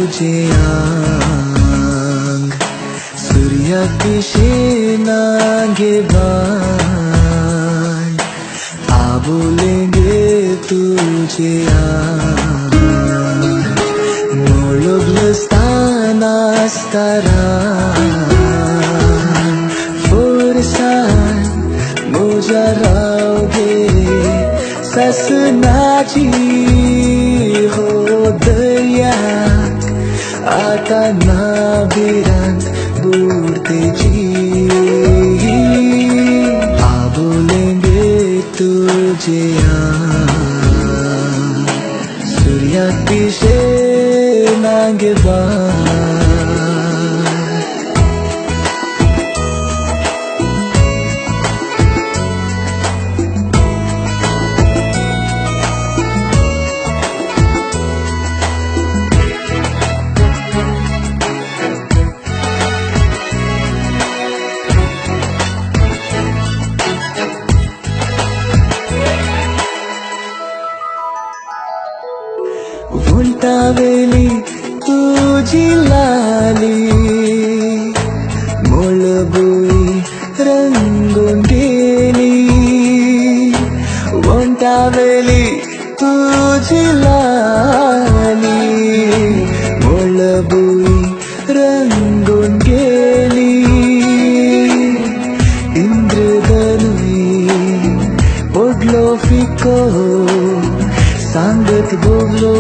तुझे आंग सूर्यातिशे नागे बाण आबोलेंगे तुझे आंग मोळगलस्ताना आसतारान फोर्सान मोजा रावगे ससनाची हो दर्याक आता नाबिरांत बुडतेची आबोलेंगे तुझे आंग सूर्यातिशे नागे बाण उंटावेली तुझी लाली मोळबुई रंगून गेली उंटावेली तुझी लाली मोळबुई रंगून गेली इंद्रधनुई पडलो फिको सांगत बोबलो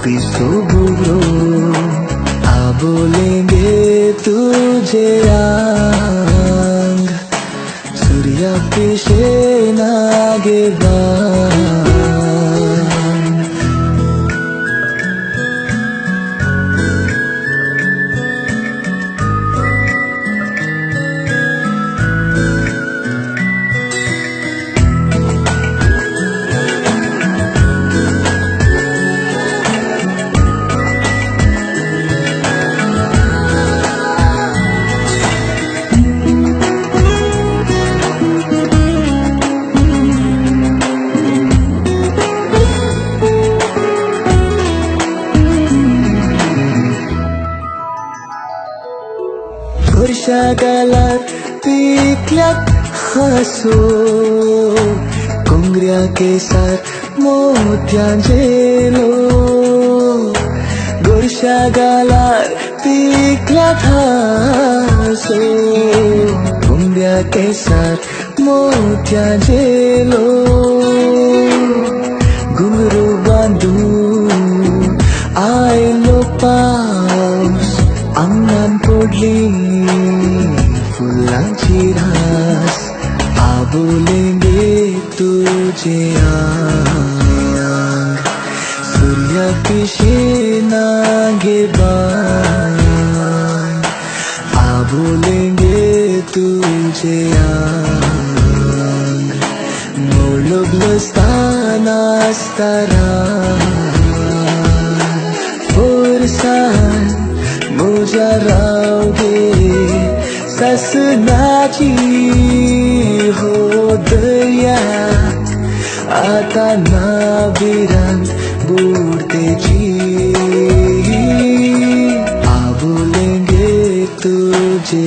पिसो बोबलो आबोलेंगे तुझे आंग सूर्यातिशे नागे बाण गोरशा गालार पिकल्यात हासो कोंगऱ्या केसार मोत्यांचेलो गोरशा गालार पिकल्यात हासो कोंगऱ्या केसार मोत्यांचेलो घुंगरू बांधून आयलो पावस आंगणान पडली फुलांची रास आबोलेंगे तुझे आंग सूर्यातिशे नागे बाण आबोलेंगे तुझे आंग मोळगलस्ताना आसतारान फोर्सान मोजा रावगे ससनाची हो दर्याक आता नाबिरांत बुडतेची आबोलेंगे तुझे